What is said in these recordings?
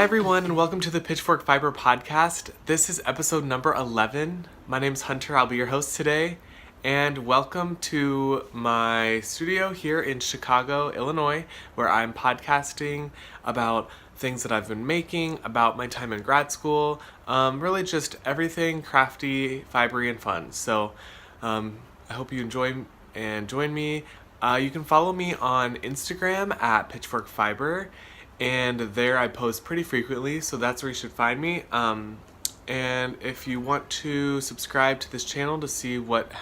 Hi everyone and welcome to the Pitchfork Fiber podcast. This is episode number 11. My name's Hunter, I'll be your host today. And welcome to my studio here in Chicago, Illinois, where I'm podcasting about things that I've been making, about my time in grad school, really just everything crafty, fibery, and fun. So I hope you enjoy and join me. You can follow me on Instagram at Pitchfork Fiber. And there I post pretty frequently, so that's where you should find me. And if you want to subscribe to this channel to see what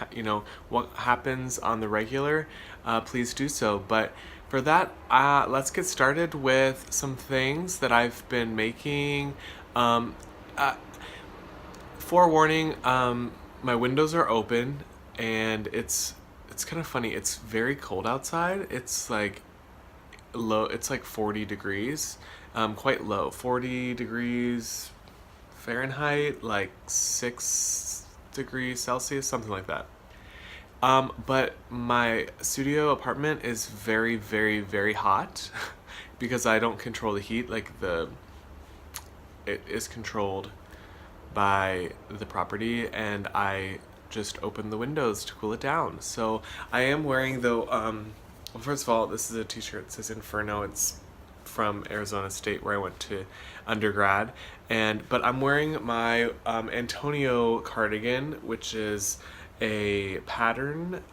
happens on the regular, please do so. But for that, let's get started with some things that I've been making. Forewarning, my windows are open, and it's kind of funny. It's very cold outside. It's like low, it's like 40 degrees, quite low, 40 degrees Fahrenheit, like 6 degrees Celsius, something like that. But my studio apartment is very, very, very hot because I don't control the heat. It is controlled by the property, and I just open the windows to cool it down. So I am wearing, though, well, first of all, this is a t-shirt that says Inferno. It's from Arizona State, where I went to undergrad. But I'm wearing my Antonio cardigan, which is a pattern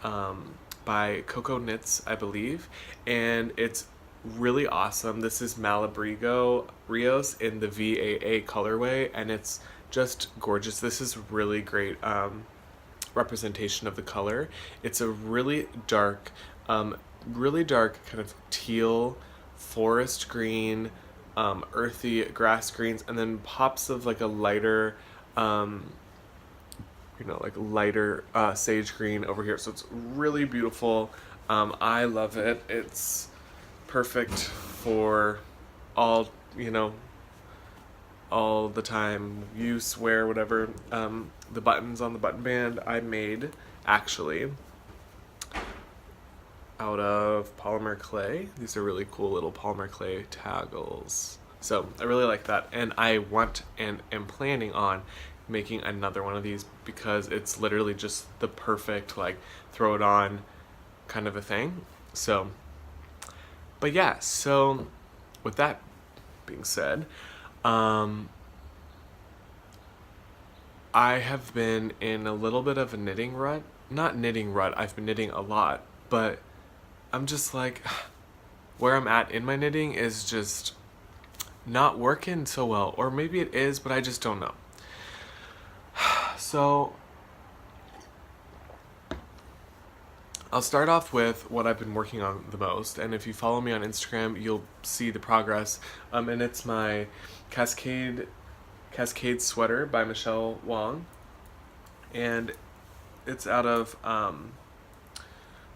by Coco Knits, I believe. And it's really awesome. This is Malabrigo Rios in the VAA colorway, and it's just gorgeous. This is really great representation of the color. It's a really dark kind of teal, forest green, earthy grass greens, and then pops of like a lighter, sage green over here. So it's really beautiful. I love it. It's perfect for all the time use, wear, whatever. The buttons on the button band I made actually out of polymer clay. These are really cool little polymer clay taggles. So I really like that, and I want and am planning on making another one of these because it's literally just the perfect like throw it on kind of a thing. So, but yeah, so with that being said, I have been in a little bit of a knitting rut. Not knitting rut, I've been knitting a lot, but I'm just like, where I'm at in my knitting is just not working so well. Or maybe it is, but I just don't know. So I'll start off with what I've been working on the most. And if you follow me on Instagram, you'll see the progress. And it's my Cascade sweater by Michelle Wong. And it's out of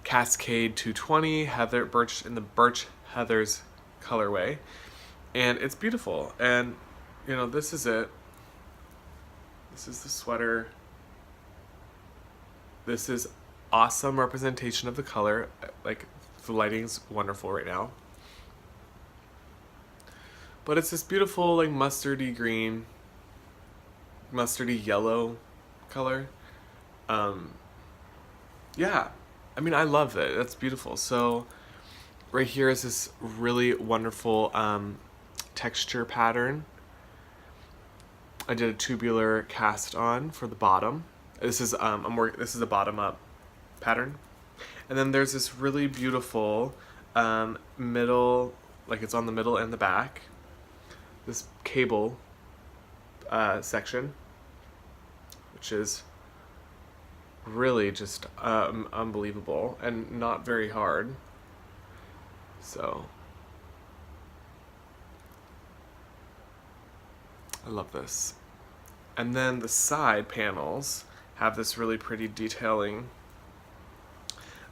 Cascade 220 Birch in the Birch Heathers colorway, and it's beautiful. And this is it. This is the sweater. This is awesome representation of the color. Like, the lighting's wonderful right now, but it's this beautiful like mustardy green, mustardy yellow color. Yeah, I mean, I love it. That's beautiful. So right here is this really wonderful texture pattern. I did a tubular cast on for the bottom. This is this is a bottom up pattern. And then there's this really beautiful middle, like it's on the middle and the back, this cable section, which is really just unbelievable and not very hard. So I love this. And then the side panels have this really pretty detailing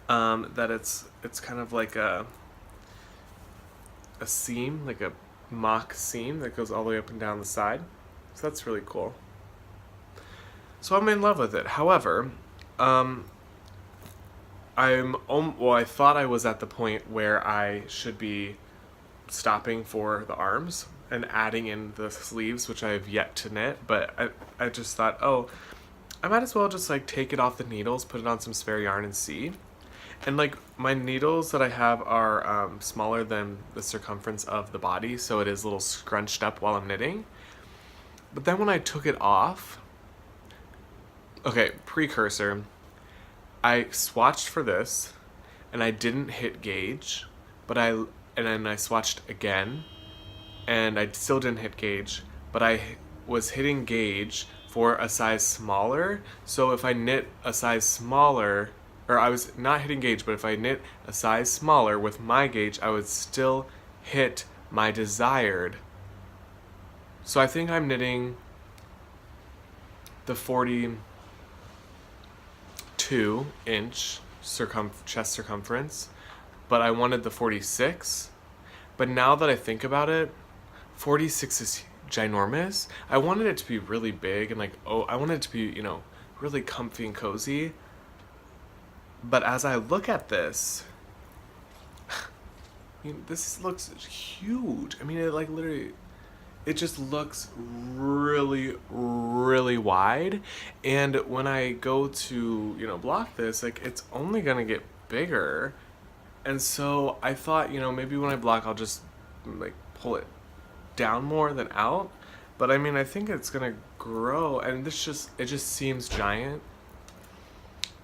that it's kind of like a seam, like a mock seam that goes all the way up and down the side. So that's really cool. So I'm in love with it. However, I thought I was at the point where I should be stopping for the arms, and adding in the sleeves, which I have yet to knit, but I just thought, oh, I might as well just like take it off the needles, put it on some spare yarn and see. And like my needles that I have are smaller than the circumference of the body, so it is a little scrunched up while I'm knitting. But then when I took it off, okay, precursor, I swatched for this and I didn't hit gauge, and then I swatched again and I still didn't hit gauge, but I was hitting gauge for a size smaller. So if I knit a size smaller, or I was not hitting gauge, but if I knit a size smaller with my gauge, I would still hit my desired. So I think I'm knitting the 42-inch chest circumference, but I wanted the 46. But now that I think about it, 46 is ginormous. I wanted it to be really big and like, oh, I wanted it to be, really comfy and cozy. But as I look at this, this looks huge. it like literally, it just looks really, really wide. And when I go to, block this, like it's only gonna get bigger. And so I thought, maybe when I block, I'll just like pull it down more than out. But I think it's gonna grow, and it just seems giant.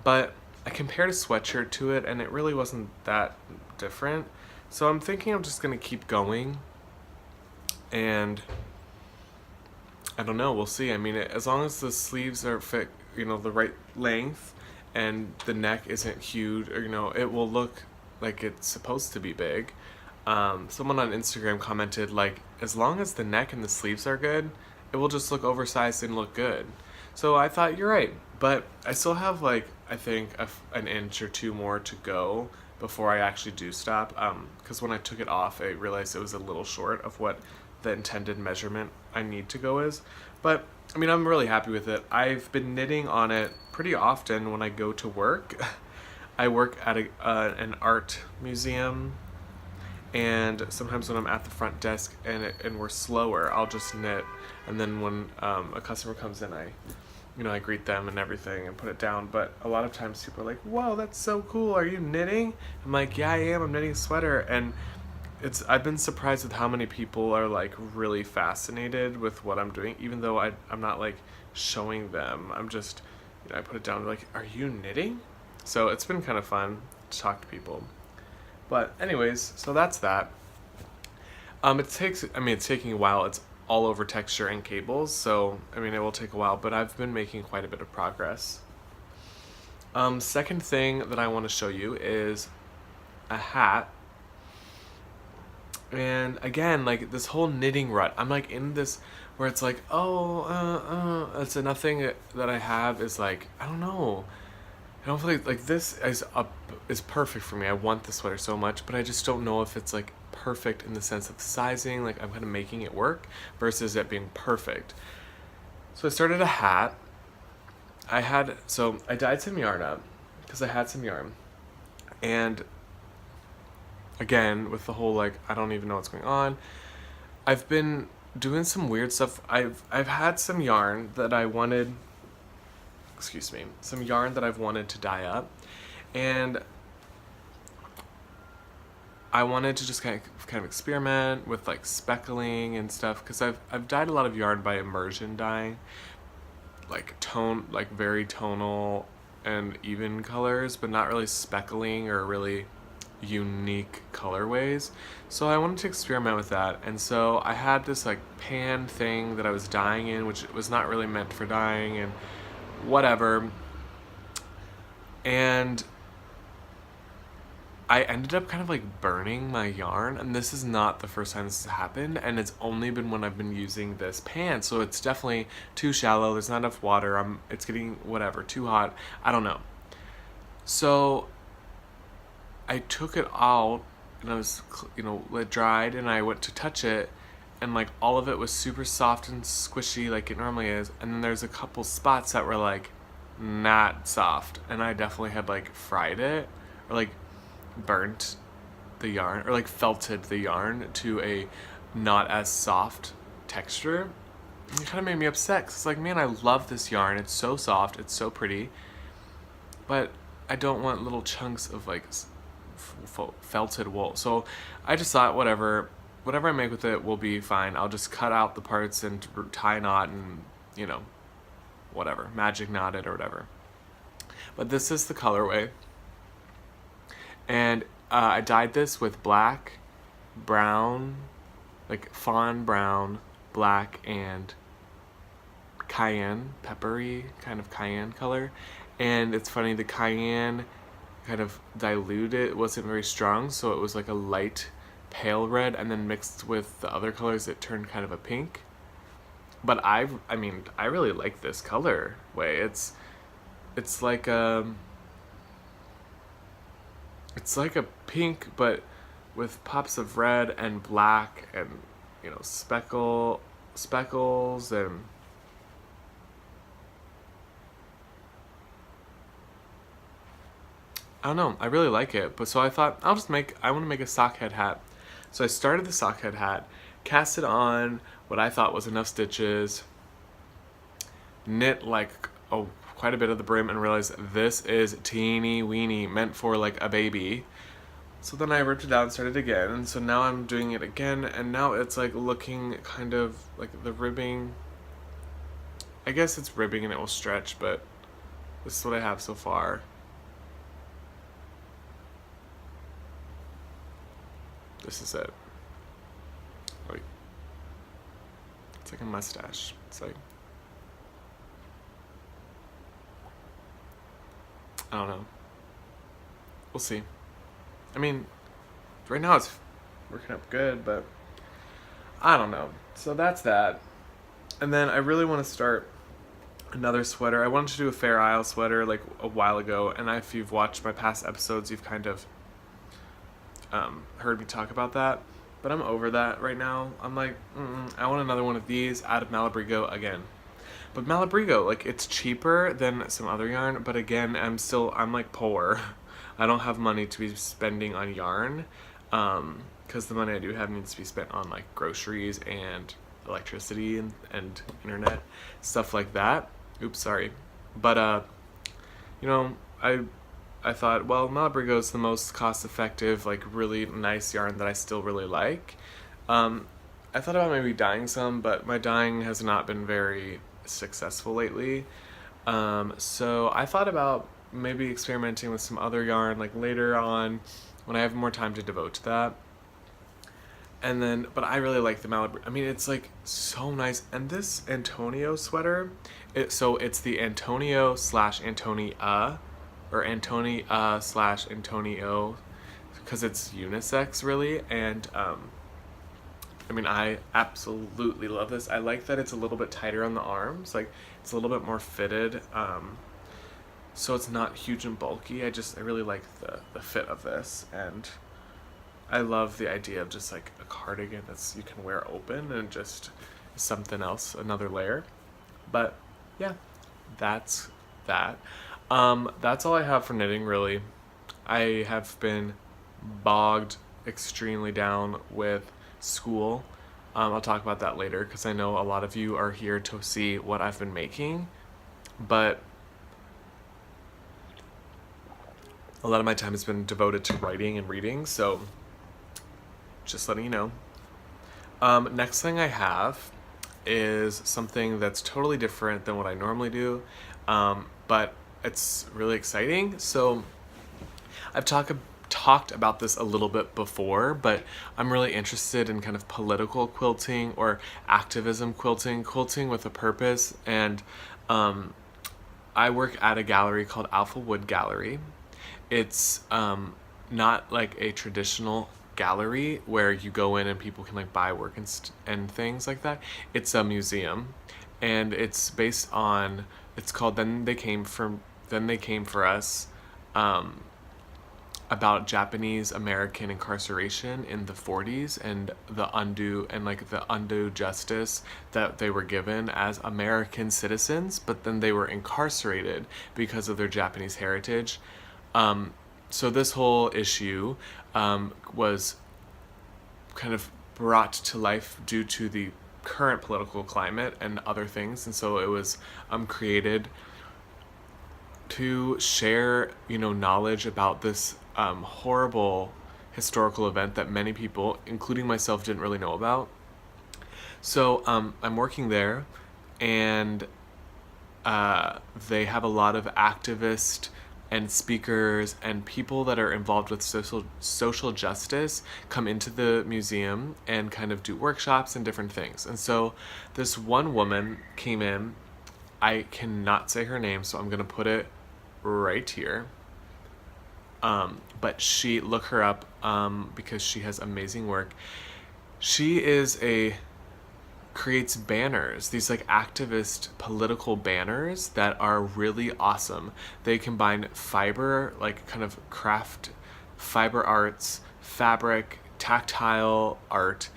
But I compared a sweatshirt to it, and it really wasn't that different. So I'm thinking I'm just gonna keep going, and I don't know, we'll see. As long as the sleeves are fit, the right length, and the neck isn't huge, or it will look like it's supposed to be big. Someone on Instagram commented, like, as long as the neck and the sleeves are good, it will just look oversized and look good. So I thought, you're right, but I still have like, I think an inch or two more to go before I actually do stop, because when I took it off, I realized it was a little short of what the intended measurement I need to go is. But I'm really happy with it. I've been knitting on it pretty often when I go to work. I work at an art museum, and sometimes when I'm at the front desk and we're slower, I'll just knit, and then when a customer comes in, I greet them and everything and put it down. But a lot of times people are like, whoa, that's so cool, are you knitting? I'm like, yeah, I am, I'm knitting a sweater. And I've been surprised with how many people are like really fascinated with what I'm doing, even though I'm not like showing them. I'm just, I put it down, like, are you knitting? So it's been kind of fun to talk to people. But anyways, so that's that. It's taking a while. It's all over texture and cables, so it will take a while, but I've been making quite a bit of progress. Second thing that I want to show you is a hat. And again, like this whole knitting rut, I'm like in this where it's like, it's nothing that I have is like, I don't know. I don't feel like this is perfect for me. I want the sweater so much, but I just don't know if it's like perfect in the sense of the sizing, like I'm kind of making it work versus it being perfect. So I started a hat. I dyed some yarn up because I had some yarn, and again with the whole like I don't even know what's going on, I've been doing some weird stuff. I've had some yarn that I've wanted to dye up, and I wanted to just kind of experiment with like speckling and stuff, because I've dyed a lot of yarn by immersion dyeing, like very tonal and even colors, but not really speckling or really unique colorways. So I wanted to experiment with that, and so I had this like pan thing that I was dyeing in, which was not really meant for dyeing and whatever, and I ended up kind of like burning my yarn, and this is not the first time this has happened, and it's only been when I've been using this pan, so it's definitely too shallow, there's not enough water, it's getting too hot, I don't know. So I took it out, and I was, it dried, and I went to touch it, and like all of it was super soft and squishy like it normally is, and then there's a couple spots that were like not soft, and I definitely had like fried it, or like burnt the yarn, or like felted the yarn to a not as soft texture. It kind of made me upset 'cause it's like, man, I love this yarn. It's so soft. It's so pretty. But I don't want little chunks of like felted wool. So I just thought, whatever I make with it will be fine. I'll just cut out the parts and tie a knot and, you know, whatever, magic knot it or whatever. But this is the colorway. And I dyed this with black, brown, like fawn brown, black, and cayenne, peppery kind of cayenne color. And it's funny, the cayenne kind of diluted, it wasn't very strong, so it was like a light pale red, and then mixed with the other colors it turned kind of a pink. But I mean, I really like this color way. It's like it's like a pink, but with pops of red and black and, you know, speckles, and I don't know, I really like it. But so I thought I want to make a sock head hat. So I started the sock head hat, cast it on what I thought was enough stitches, knit like quite a bit of the brim, and realized this is teeny weeny, meant for like a baby. So then I ripped it out and started again, and so now I'm doing it again, and now it's like looking kind of like the ribbing. I guess it's ribbing and it will stretch, but this is what I have so far. This is it. Like, it's like a mustache. It's like, I don't know. We'll see. I mean, right now it's working up good, but I don't know. So that's that. And then I really want to start another sweater. I wanted to do a Fair Isle sweater like a while ago, and if you've watched my past episodes, you've kind of heard me talk about that. But I'm over that right now. I'm like, I want another one of these out of Malabrigo again. But Malabrigo, like, it's cheaper than some other yarn, but again, I'm like poor. I don't have money to be spending on yarn, because the money I do have needs to be spent on like groceries and electricity and internet, stuff like that. Oops, sorry. But you know, I thought, well, Malabrigo is the most cost-effective, like really nice yarn that I still really like. I thought about maybe dyeing some, but my dyeing has not been very successful lately. So I thought about maybe experimenting with some other yarn like later on when I have more time to devote to that. And then, but I really like the Malabrigo. I mean, it's like so nice. And this Antonio sweater, so it's the Antonio / Antonia, or Antonia / Antonio, because it's unisex really. And I mean, I absolutely love this. I like that it's a little bit tighter on the arms, like it's a little bit more fitted, so it's not huge and bulky. I really like the fit of this, and I love the idea of just like a cardigan you can wear open and just something else, another layer. But yeah, that's that. That's all I have for knitting really. I have been bogged extremely down with school. I'll talk about that later because I know a lot of you are here to see what I've been making, but a lot of my time has been devoted to writing and reading, so just letting you know. Next thing I have is something that's totally different than what I normally do, but it's really exciting. So I've talked about this a little bit before, but I'm really interested in kind of political quilting or activism quilting with a purpose. And I work at a gallery called Alpha Wood Gallery. It's not like a traditional gallery where you go in and people can like buy work and things like that. It's a museum, and it's based on, it's called Then They Came for Us, about Japanese American incarceration in the 40s and the undue justice that they were given as American citizens, but then they were incarcerated because of their Japanese heritage. So this whole issue was kind of brought to life due to the current political climate and other things. And so it was created to share, knowledge about this horrible historical event that many people, including myself, didn't really know about. So I'm working there, and they have a lot of activists and speakers and people that are involved with social justice come into the museum and kind of do workshops and different things. And so this one woman came in. I cannot say her name, so I'm gonna put it right here. But look her up because she has amazing work. She creates banners, these like activist political banners that are really awesome. They combine fiber, like kind of craft fiber arts, fabric, tactile art,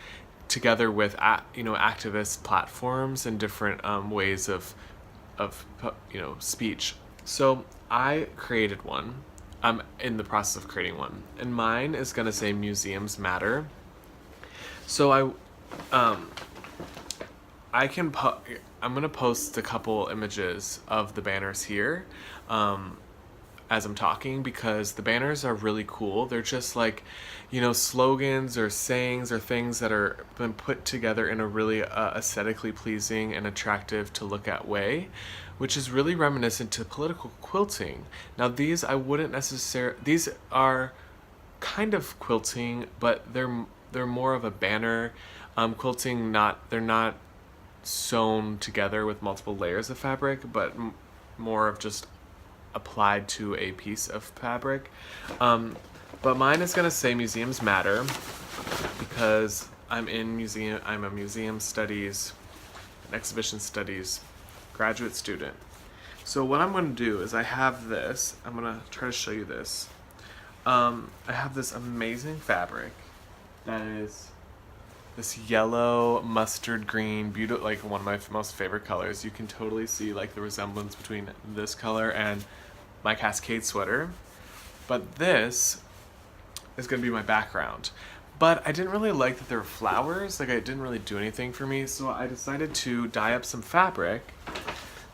together with activist platforms and different ways of speech. So I created one. I'm in the process of creating one, and mine is gonna say "Museums Matter." So I'm gonna post a couple images of the banners here as I'm talking, because the banners are really cool. They're just like, slogans or sayings or things that are been put together in a really aesthetically pleasing and attractive to look at way, which is really reminiscent to political quilting. Now these these are kind of quilting, but they're more of a banner quilting. They're not sewn together with multiple layers of fabric, but more of just applied to a piece of fabric. But mine is gonna say "Museums Matter" because I'm a museum studies and exhibition studies graduate student. So what I'm gonna do is I have this. I'm gonna try to show you this. I have this amazing fabric that is this yellow mustard green, beautiful, like one of my most favorite colors. You can totally see like the resemblance between this color and my Cascade sweater. But this is gonna be my background. But I didn't really like that there were flowers. Like, it didn't really do anything for me. So I decided to dye up some fabric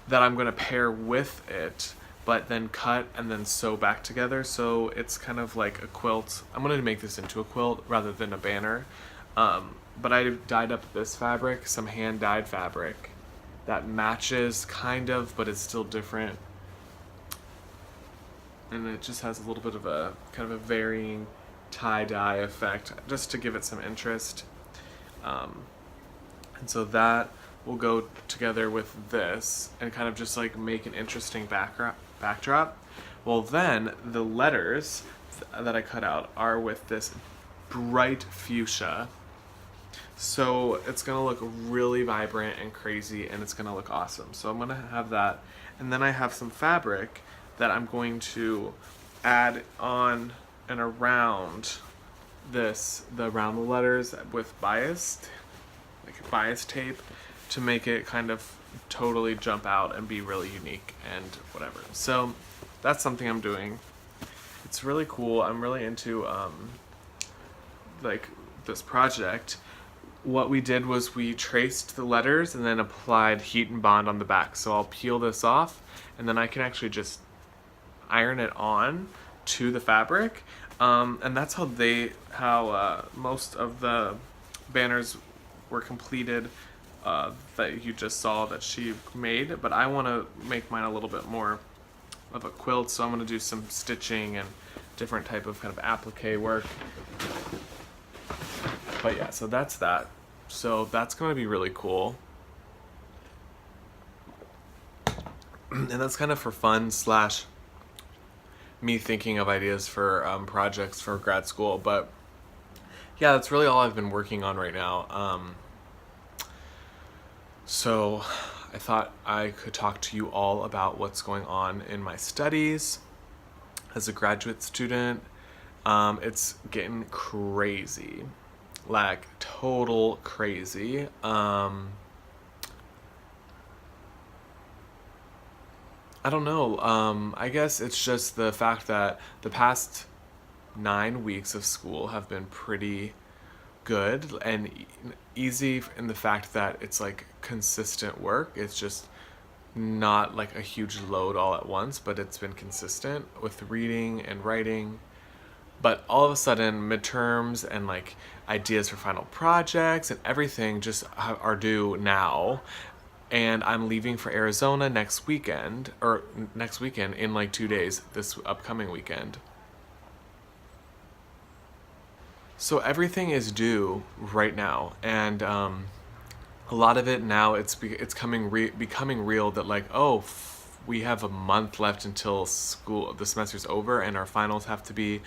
that I'm gonna pair with it, but then cut and then sew back together. So it's kind of like a quilt. I'm gonna make this into a quilt rather than a banner. But I dyed up this fabric, some hand-dyed fabric that matches kind of, but it's still different. And it just has a little bit of a kind of a varying tie-dye effect just to give it some interest. And so that will go together with this and kind of just like make an interesting backdrop. Well, then the letters that I cut out are with this bright fuchsia. So it's gonna look really vibrant and crazy, and it's gonna look awesome. So I'm gonna have that, and then I have some fabric that I'm going to add on and around around the letters with bias tape to make it kind of totally jump out and be really unique and whatever. So that's something I'm doing. It's really cool. I'm really into like this project. What we did was we traced the letters and then applied heat and bond on the back. So I'll peel this off, and then I can actually just iron it on to the fabric. And that's how most of the banners were completed that you just saw that she made. But I want to make mine a little bit more of a quilt, so I'm going to do some stitching and different type of kind of applique work. But yeah, so that's that. So that's going to be really cool. And that's kind of for fun / me thinking of ideas for projects for grad school. But yeah, that's really all I've been working on right now. So I thought I could talk to you all about what's going on in my studies as a graduate student. It's getting crazy. Like total crazy. I don't know. I guess it's just the fact that the past 9 weeks of school have been pretty good and easy in the fact that it's like consistent work. It's just not like a huge load all at once, but it's been consistent with reading and writing. But all of a sudden, midterms and like ideas for final projects and everything just are due now. And I'm leaving for Arizona next weekend, in like 2 days, this upcoming weekend. So everything is due right now, and a lot of it now it's becoming real that like, oh, we have a month left until the semester's over, and our finals have to be,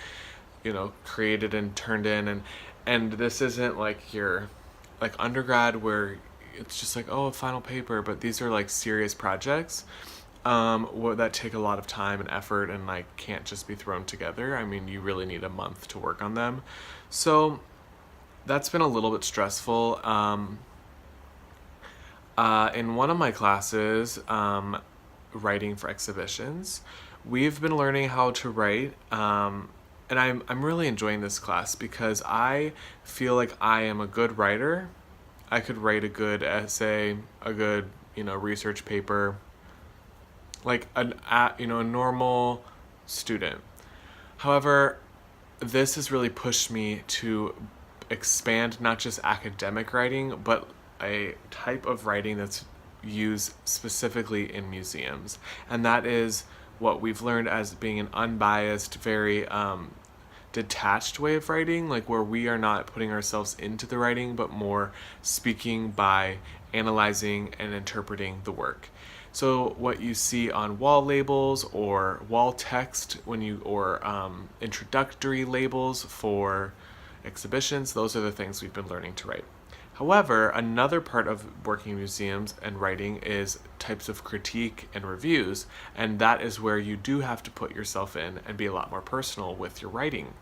created and turned in, and this isn't like your like undergrad where it's just like, oh, a final paper, but these are like serious projects that take a lot of time and effort and like can't just be thrown together. I mean, you really need a month to work on them. So that's been a little bit stressful. In one of my classes, writing for exhibitions, we've been learning how to write, and I'm really enjoying this class because I feel like I am a good writer. I could write a good essay, a good research paper, like a normal student. However, this has really pushed me to expand not just academic writing, but a type of writing that's used specifically in museums. And that is what we've learned as being an unbiased, very detached way of writing, like where we are not putting ourselves into the writing, but more speaking by analyzing and interpreting the work. So what you see on wall labels or wall text or introductory labels for exhibitions, those are the things we've been learning to write. However, another part of working in museums and writing is types of critique and reviews, and that is where you do have to put yourself in and be a lot more personal with your writing.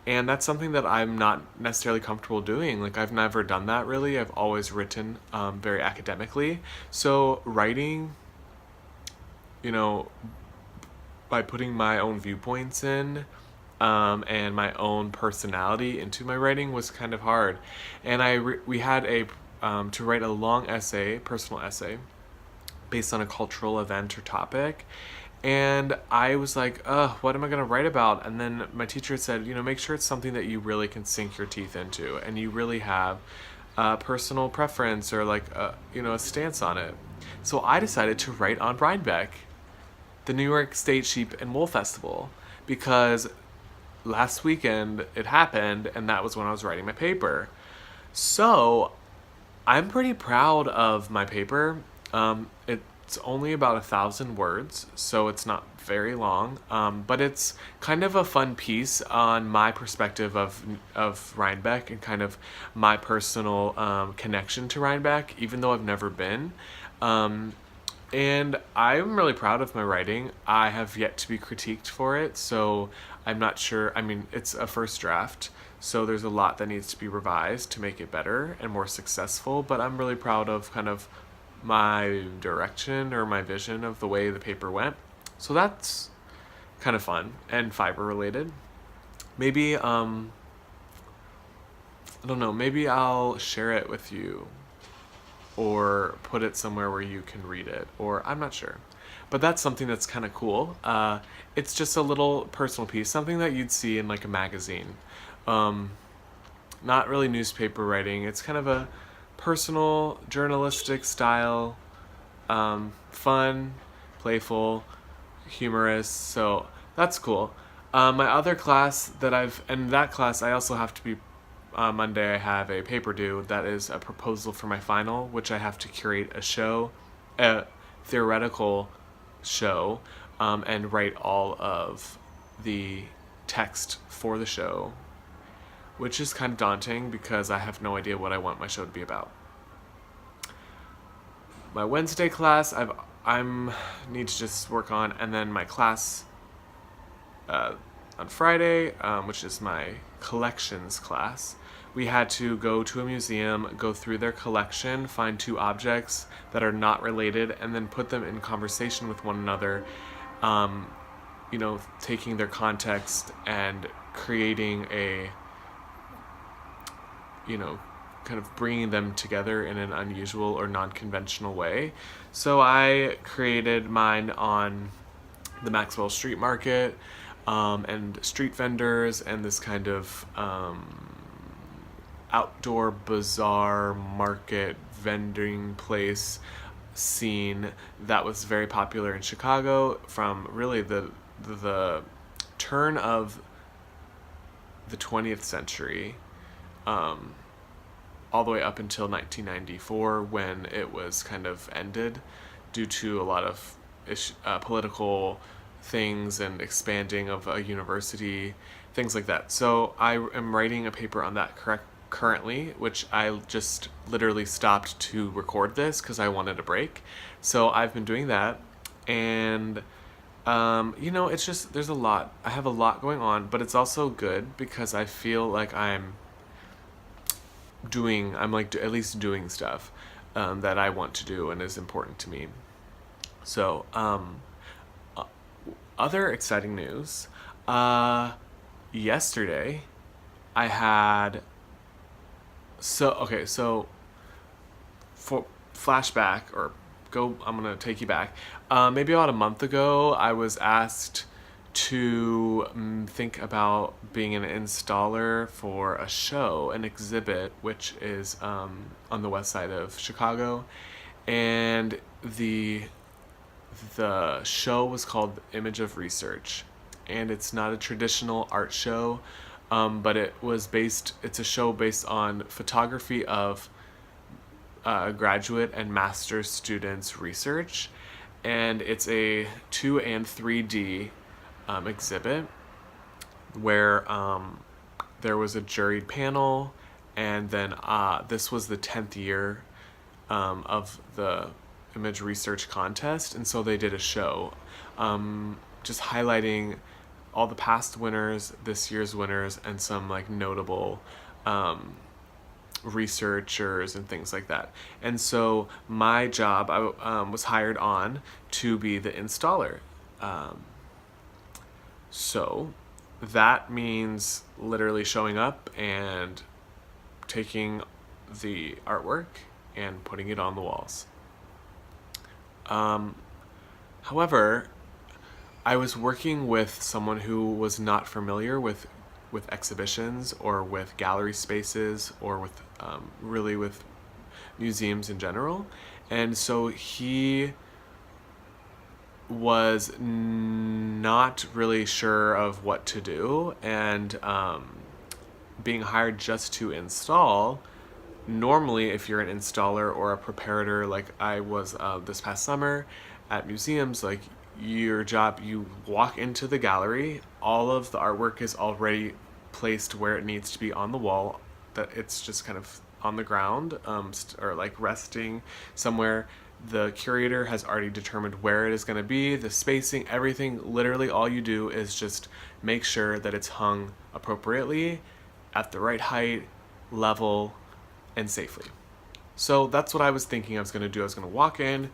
And that's something that I'm not necessarily comfortable doing. Like, I've never done that really. I've always written very academically. So writing, by putting my own viewpoints in, and my own personality into my writing was kind of hard. And we had to write a long essay, personal essay, based on a cultural event or topic. And I was like, what am I going to write about? And then my teacher said, make sure it's something that you really can sink your teeth into and you really have a personal preference or like a stance on it. So I decided to write on Rhinebeck, the New York State Sheep and Wool Festival, because last weekend it happened, and that was when I was writing my paper. So I'm pretty proud of my paper. It's only about 1,000 words, so it's not very long, but it's kind of a fun piece on my perspective of Rhinebeck and kind of my personal connection to Rhinebeck, even though I've never been. And I'm really proud of my writing. I have yet to be critiqued for it, so I'm not sure. I mean, it's a first draft, so there's a lot that needs to be revised to make it better and more successful, but I'm really proud of kind of my direction or my vision of the way the paper went. So that's kind of fun and fiber related. Maybe, I don't know, maybe I'll share it with you or put it somewhere where you can read it, or I'm not sure. But that's something that's kind of cool. It's just a little personal piece, something that you'd see in like a magazine. Not really newspaper writing. It's kind of a personal, journalistic style, fun, playful, humorous. So that's cool. My other class in that class I also have to be, Monday I have a paper due that is a proposal for my final, which I have to curate a theoretical show, and write all of the text for the show, which is kind of daunting because I have no idea what I want my show to be about. My Wednesday class I'm need to just work on, and then my class on Friday, which is my collections class. We had to go to a museum, go through their collection, find two objects that are not related, and then put them in conversation with one another, taking their context and creating kind of bringing them together in an unusual or non-conventional way. So I created mine on the Maxwell Street Market, and street vendors, and this kind of outdoor bazaar market vending place scene that was very popular in Chicago from really the turn of the 20th century, all the way up until 1994, when it was kind of ended due to a lot of political things and expanding of a university, things like that. So I am writing a paper on that currently, which I just literally stopped to record this because I wanted a break. So I've been doing that, and it's just, there's a lot. I have a lot going on, but it's also good because I feel like I'm like at least doing stuff that I want to do and is important to me. So, other exciting news. Yesterday, I had. So for flashback or go, I'm gonna take you back. Maybe about a month ago, I was asked to think about being an installer for a show, an exhibit, which is on the west side of Chicago, and the show was called Image of Research, and it's not a traditional art show, but it's a show based on photography of graduate and master's students' research, and it's a 2 and 3D exhibit where there was a juried panel, and then this was the 10th year of the image research contest, and so they did a show just highlighting all the past winners, this year's winners, and some like notable researchers and things like that. And so my job, I was hired on to be the installer. So that means literally showing up and taking the artwork and putting it on the walls. However, I was working with someone who was not familiar with exhibitions or with gallery spaces or with really with museums in general, and so he was not really sure of what to do, and being hired just to install. Normally, if you're an installer or a preparator like I was this past summer at museums, like your job, you walk into the gallery, all of the artwork is already placed where it needs to be on the wall, that it's just kind of on the ground or like resting somewhere. The curator has already determined where it is going to be, the spacing, everything. Literally all you do is just make sure that it's hung appropriately at the right height, level, and safely. So that's what I was thinking I was going to do. I was going to walk in,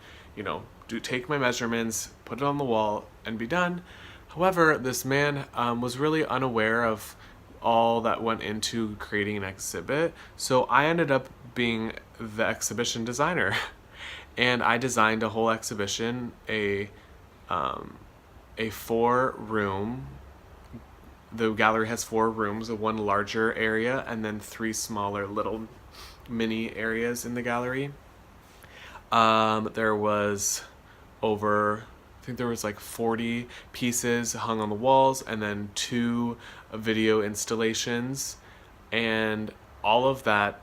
take my measurements, put it on the wall, and be done. However, this man was really unaware of all that went into creating an exhibit, so I ended up being the exhibition designer. And I designed a whole exhibition, a 4-room. The gallery has 4 rooms, one larger area, and then 3 smaller little mini areas in the gallery. There was like 40 pieces hung on the walls, and then 2 video installations, and all of the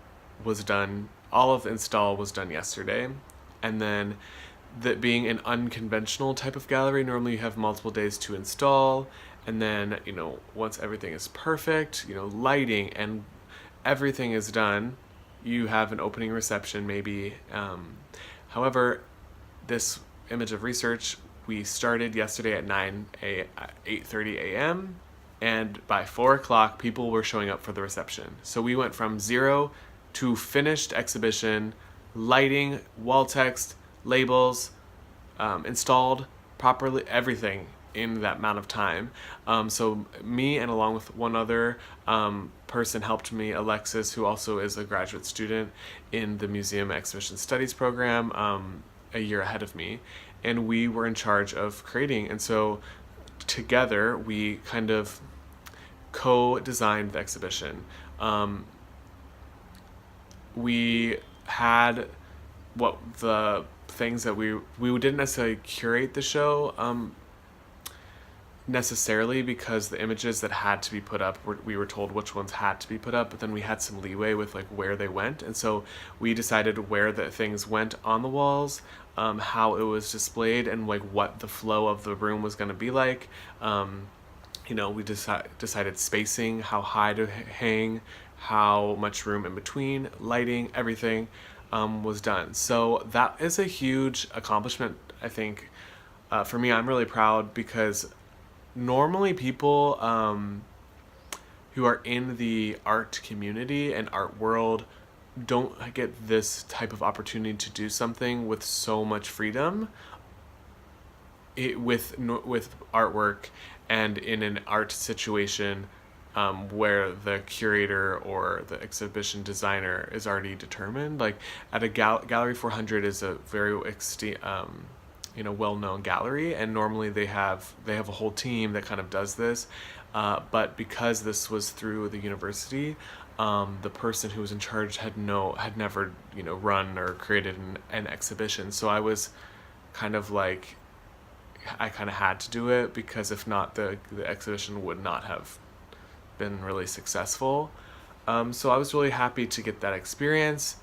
install was done yesterday. And then, that being an unconventional type of gallery, normally you have multiple days to install, and then, once everything is perfect, lighting and everything is done, you have an opening reception maybe. However, this Image of Research, we started yesterday at 8:30 a.m., and by 4 o'clock, people were showing up for the reception. So we went from 0 to finished exhibition, lighting, wall text, labels, installed properly, everything in that amount of time. So me and along with one other person helped me, Alexis, who also is a graduate student in the Museum Exhibition Studies program, a year ahead of me, and we were in charge of creating. And so together we kind of co-designed the exhibition. We had what the things that we didn't necessarily curate the show necessarily, because the images that had to be put up, we were told which ones had to be put up, but then we had some leeway with like where they went, and so we decided where the things went on the walls, how it was displayed, and like what the flow of the room was going to be like. We decided spacing, how high to hang, how much room in between, lighting, everything was done. So that is a huge accomplishment, I think. For me, I'm really proud, because normally people who are in the art community and art world don't get this type of opportunity to do something with so much freedom with artwork, and in an art situation where the curator or the exhibition designer is already determined. Like at a Gallery 400 is a very well-known gallery, and normally they have a whole team that kind of does this, but because this was through the university, the person who was in charge had never run or created an exhibition. So I was kind of like, I kind of had to do it, because if not, the exhibition would not have been really successful. So I was really happy to get that experience.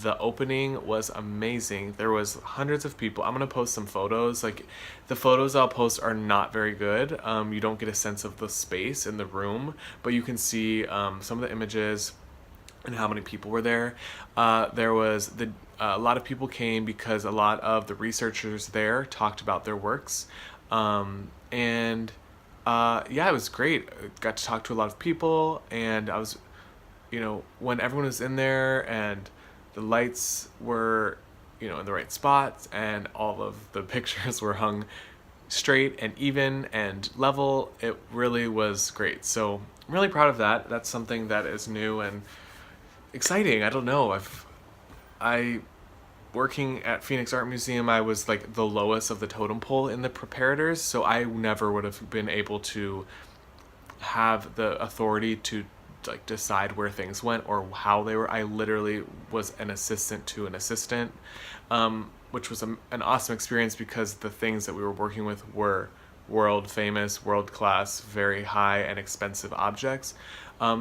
The opening was amazing. There was hundreds of people. I'm gonna post some photos. Like the photos I'll post are not very good. You don't get a sense of the space in the room, but you can see some of the images and how many people were there. There was a lot of people came because a lot of the researchers there talked about their works, and it was great. I got to talk to a lot of people, and I was, when everyone was in there and the lights were, in the right spots, and all of the pictures were hung straight and even and level, it really was great. So I'm really proud of that. That's something that is new and exciting. I don't know. Working at Phoenix Art Museum, I was like the lowest of the totem pole in the preparators, so I never would have been able to have the authority to like decide where things went or how they were. I literally was an assistant to an assistant, which was an awesome experience, because the things that we were working with were world famous, world class, very high and expensive objects.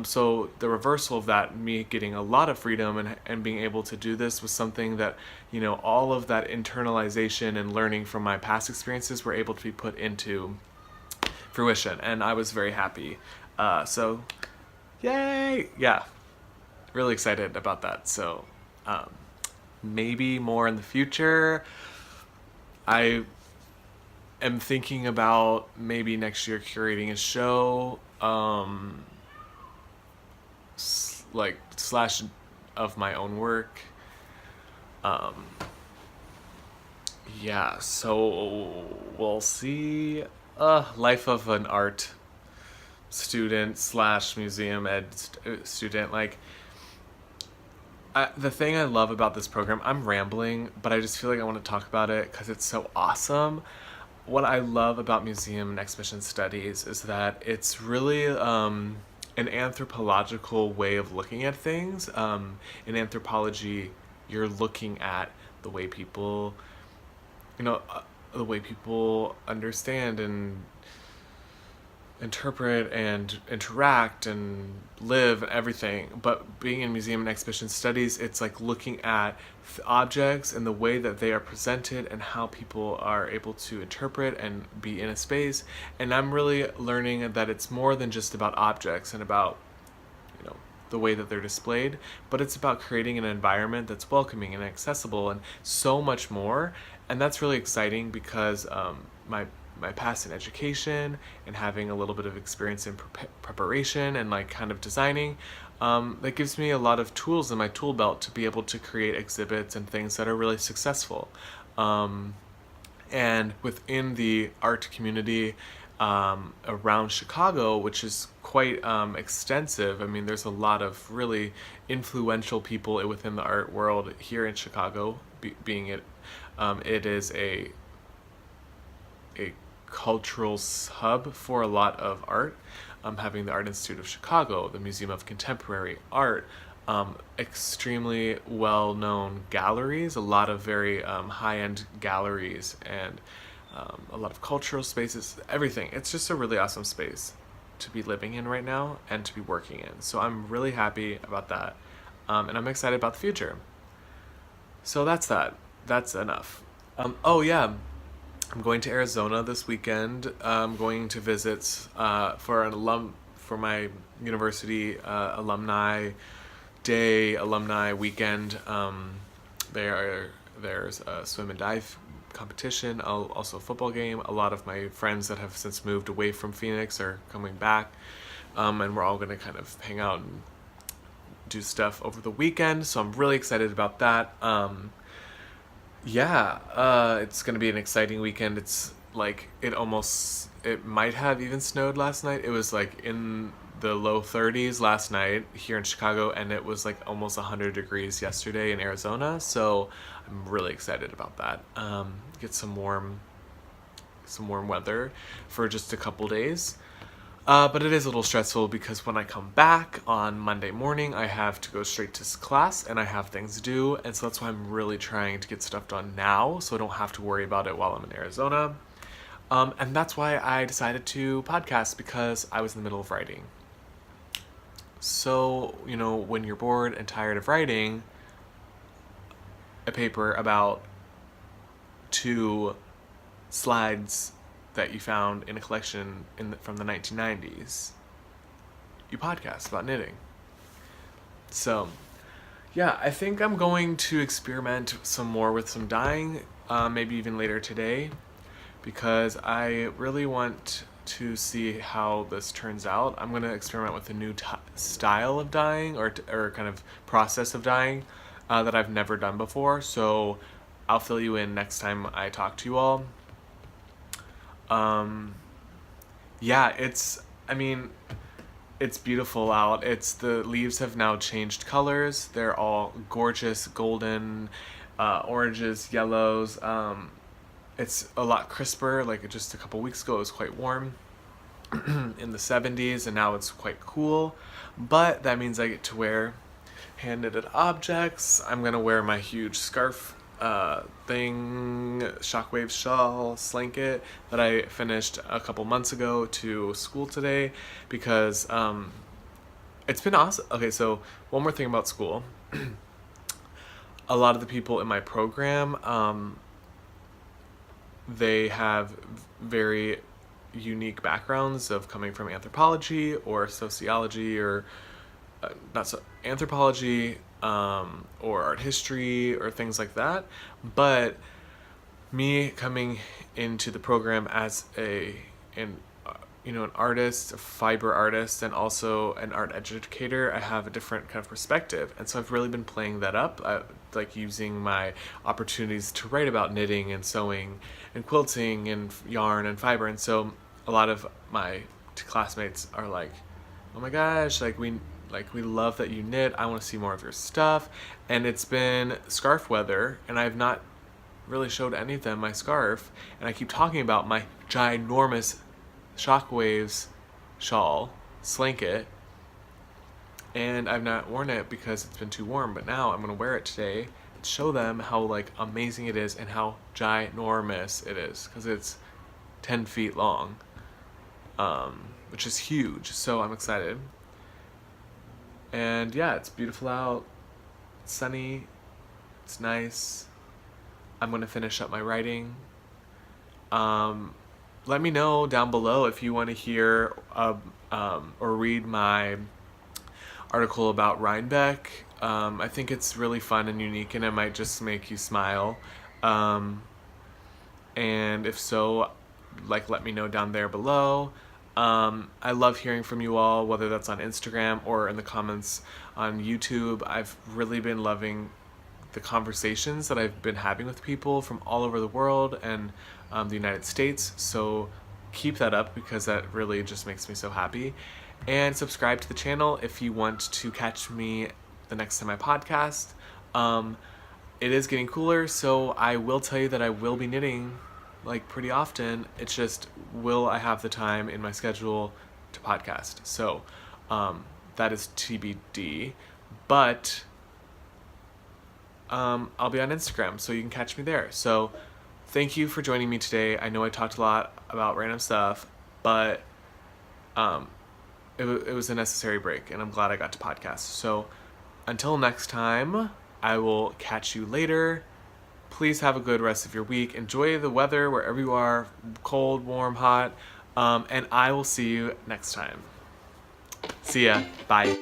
So the reversal of that, me getting a lot of freedom and being able to do this, was something that, all of that internalization and learning from my past experiences were able to be put into fruition, and I was very happy. So yay! Yeah, really excited about that. So maybe more in the future. I am thinking about maybe next year curating a show, slash of my own work. So we'll see. Life of an art student slash museum ed student. Like, the thing I love about this program, I'm rambling, but I just feel like I want to talk about it because it's so awesome. What I love about museum and exhibition studies is that it's really an anthropological way of looking at things. In anthropology, you're looking at the way people, the way people understand and interpret and interact and live and everything. But being in museum and exhibition studies, it's like looking at objects and the way that they are presented and how people are able to interpret and be in a space. And I'm really learning that it's more than just about objects and about the way that they're displayed, but it's about creating an environment that's welcoming and accessible and so much more. And that's really exciting because my past in education and having a little bit of experience in preparation and like kind of designing, that gives me a lot of tools in my tool belt to be able to create exhibits and things that are really successful. And within the art community around Chicago, which is quite extensive. I mean, there's a lot of really influential people within the art world here in Chicago. Being it, it is a cultural hub for a lot of art. Having the Art Institute of Chicago, the Museum of Contemporary Art, extremely well-known galleries, a lot of very high-end galleries, and a lot of cultural spaces, everything. It's just a really awesome space to be living in right now and to be working in. So I'm really happy about that, and I'm excited about the future. So that's that. That's enough. Oh yeah, I'm going to Arizona this weekend. I'm going to visit for my university alumni day, alumni weekend. There's a swim and dive competition, also a football game. A lot of my friends that have since moved away from Phoenix are coming back, and we're all going to kind of hang out and do stuff over the weekend. So I'm really excited about that. It's gonna be an exciting weekend. It's like it might have even snowed last night. It was like in the low 30s last night here in Chicago, and it was like almost 100 degrees yesterday in Arizona. So I'm really excited about that. Get some warm weather for just a couple days. But it is a little stressful because when I come back on Monday morning, I have to go straight to class and I have things to do. And so that's why I'm really trying to get stuff done now so I don't have to worry about it while I'm in Arizona. And that's why I decided to podcast, because I was in the middle of writing. So, when you're bored and tired of writing a paper about 2 slides that you found in a collection from the 1990s, you podcast about knitting. So, yeah, I think I'm going to experiment some more with some dyeing, maybe even later today, because I really want to see how this turns out. I'm going to experiment with a new style of dyeing or kind of process of dyeing that I've never done before. So I'll fill you in next time I talk to you all. It's beautiful out. The leaves have now changed colors. They're all gorgeous, golden, oranges, yellows. It's a lot crisper. Like just a couple weeks ago, it was quite warm in the 70s, and now it's quite cool. But that means I get to wear hand-knitted objects. I'm gonna wear my huge scarf shockwave shawl slanket that I finished a couple months ago to school today, because it's been awesome. Okay, so one more thing about school. A lot of the people in my program, they have very unique backgrounds of coming from anthropology or sociology, or anthropology, or art history or things like that. But me coming into the program as an artist, a fiber artist, and also an art educator, I have a different kind of perspective. And so I've really been playing that up, like using my opportunities to write about knitting and sewing and quilting and yarn and fiber. And so a lot of my classmates are like, oh my gosh, we love that you knit. I want to see more of your stuff. And it's been scarf weather, and I've not really showed any of them my scarf. And I keep talking about my ginormous Shockwaves shawl, slanket, and I've not worn it because it's been too warm. But now I'm gonna wear it today and show them how amazing it is and how ginormous it is, because it's 10 feet long, which is huge. So I'm excited. And yeah, it's beautiful out. It's sunny. It's nice. I'm gonna finish up my writing. Let me know down below if you want to hear or read my article about Rhinebeck. I think it's really fun and unique, and it might just make you smile. And if so, let me know down there below. I love hearing from you all, whether that's on Instagram or in the comments on YouTube. I've really been loving the conversations that I've been having with people from all over the world and the United States. So keep that up because that really just makes me so happy. And subscribe to the channel if you want to catch me the next time I podcast. It is getting cooler, so I will tell you that I will be knitting like pretty often. It's just, will I have the time in my schedule to podcast? So that is TBD. But I'll be on Instagram, so you can catch me there. So thank you for joining me today. I know I talked a lot about random stuff, but it was a necessary break, and I'm glad I got to podcast. So until next time, I will catch you later. Please have a good rest of your week. Enjoy the weather wherever you are, cold, warm, hot, and I will see you next time. See ya. Bye.